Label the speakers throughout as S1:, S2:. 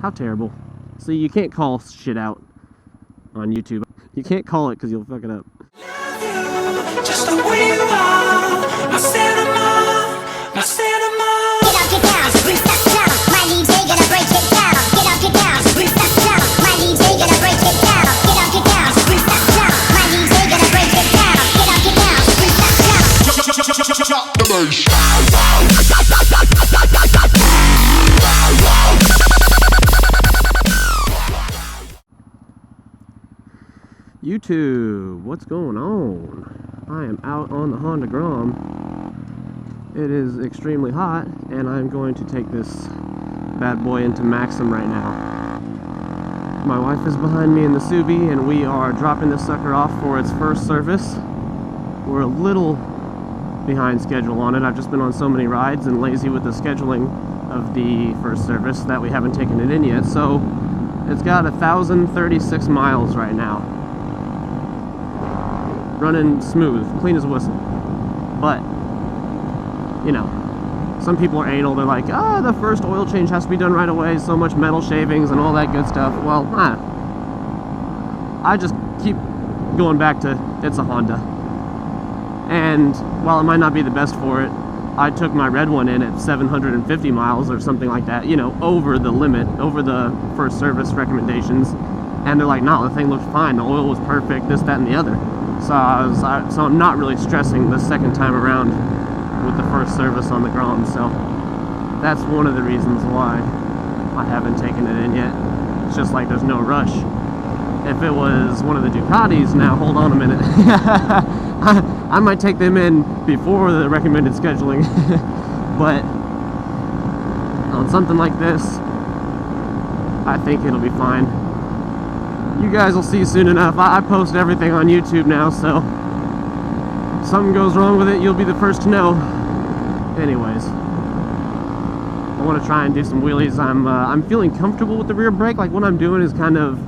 S1: How terrible. See, you can't call shit out on YouTube. You can't call it because you'll fuck it up.
S2: Just the way you are, my cinema, my cinema. Get up, get down, Bruce, that's down. My DJ gonna break it down. Get up, get down, Bruce, that's down. My DJ gonna break it down. Get up, get down, Bruce, that's down. My DJ gonna break it down. Get up, get down, Bruce, that's down. The bass.
S1: YouTube, what's going on? I am out on the Honda Grom. It is extremely hot, and I'm going to take this bad boy into Maxim right now. My wife is behind me in the Subi, and we are dropping this sucker off for its first service. We're a little behind schedule on it. I've just been on so many rides and lazy with the scheduling of the first service that we haven't taken it in yet. So it's got 1,036 miles right now. Running smooth, clean as a whistle. But, you know, some people are anal. They're like, ah, the first oil change has to be done right away, so much metal shavings and all that good stuff. Well, I just keep going back to, it's a Honda. And while it might not be the best for it, I took my red one in at 750 miles or something like that, you know, over the limit, over the first service recommendations. And they're like, no, the thing looks fine, the oil was perfect, this, that, and the other. So I'm not really stressing the second time around with the first service on the Grom. So that's one of the reasons why I haven't taken it in yet. It's just like there's no rush. If it was one of the Ducatis, now hold on a minute, I might take them in before the recommended scheduling. But on something like this, I think it'll be fine. You guys will see soon enough. I post everything on YouTube now, so if something goes wrong with it, you'll be the first to know. Anyways, I want to try and do some wheelies. I'm feeling comfortable with the rear brake. Like, what I'm doing is kind of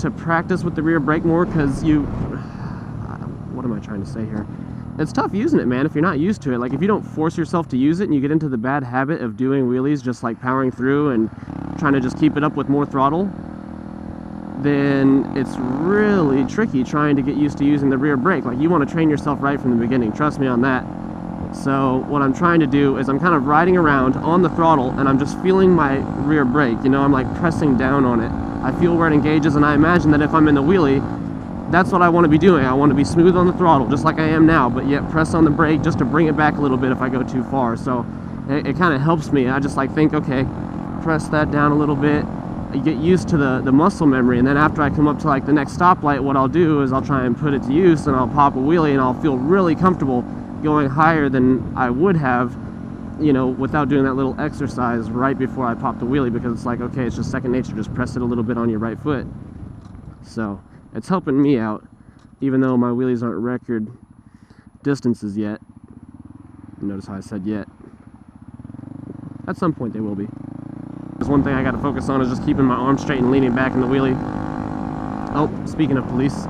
S1: to practice with the rear brake more, because what am I trying to say here? It's tough using it, man, if you're not used to it. Like, if you don't force yourself to use it and you get into the bad habit of doing wheelies, just like powering through and trying to just keep it up with more throttle, then it's really tricky trying to get used to using the rear brake. Like, you want to train yourself right from the beginning, trust me on that. So what I'm trying to do is I'm kind of riding around on the throttle and I'm just feeling my rear brake, you know, I'm like pressing down on it. I feel where it engages, and I imagine that if I'm in the wheelie, that's what I want to be doing. I want to be smooth on the throttle, just like I am now, but yet press on the brake just to bring it back a little bit if I go too far. So it kind of helps me. I just like think, okay, press that down a little bit. You get used to the muscle memory, and then after I come up to like the next stoplight, what I'll do is I'll try and put it to use, and I'll pop a wheelie, and I'll feel really comfortable going higher than I would have, you know, without doing that little exercise right before I pop the wheelie, because it's like, okay, it's just second nature, just press it a little bit on your right foot. So it's helping me out, even though my wheelies aren't record distances yet. Notice how I said yet. At some point they will be. There's one thing I got to focus on is just keeping my arms straight and leaning back in the wheelie. Oh, speaking of police.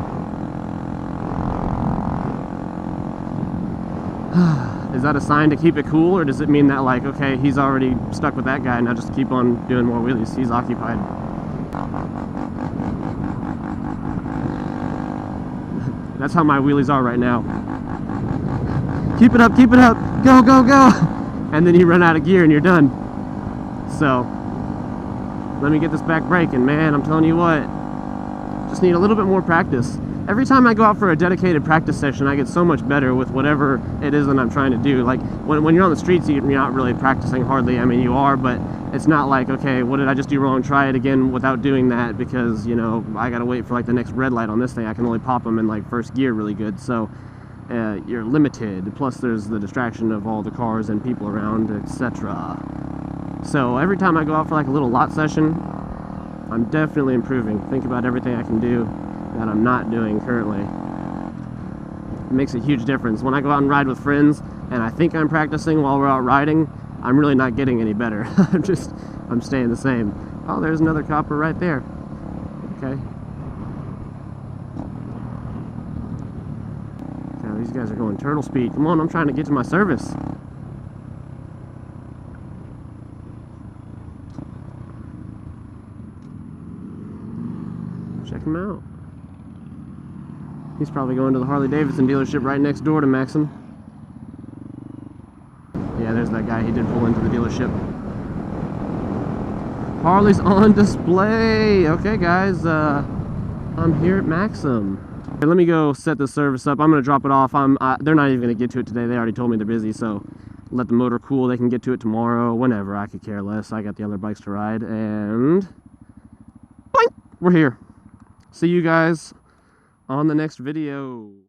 S1: Is that a sign to keep it cool, or does it mean that, like, okay, he's already stuck with that guy, now just keep on doing more wheelies, he's occupied? That's how my wheelies are right now. Keep it up, go, go, go! And then you run out of gear and you're done. So let me get this back braking, man. I'm telling you what, just need a little bit more practice. Every time I go out for a dedicated practice session, I get so much better with whatever it is that I'm trying to do. Like, when you're on the streets, you're not really practicing hardly. I mean, you are, but it's not like, okay, what did I just do wrong? Try it again without doing that, because, you know, I gotta wait for like the next red light on this thing. I can only pop them in like first gear really good, so you're limited. Plus there's the distraction of all the cars and people around, etc. So every time I go out for like a little lot session, I'm definitely improving. Think about everything I can do that I'm not doing currently. It makes a huge difference. When I go out and ride with friends and I think I'm practicing while we're out riding, I'm really not getting any better. I'm staying the same. Oh, there's another copper right there. Okay. Now these guys are going turtle speed. Come on, I'm trying to get to my service. Check him out. He's probably going to the Harley Davidson dealership right next door to Maxim. Yeah, there's that guy. He did pull into the dealership. Harley's on display. Okay, guys, I'm here at Maxim. Okay, let me go set the service up. I'm gonna drop it off. They're not even gonna get to it today. They already told me they're busy, so let the motor cool. They can get to it tomorrow, whenever. I could care less. I got the other bikes to ride, and boink, we're here. See you guys on the next video.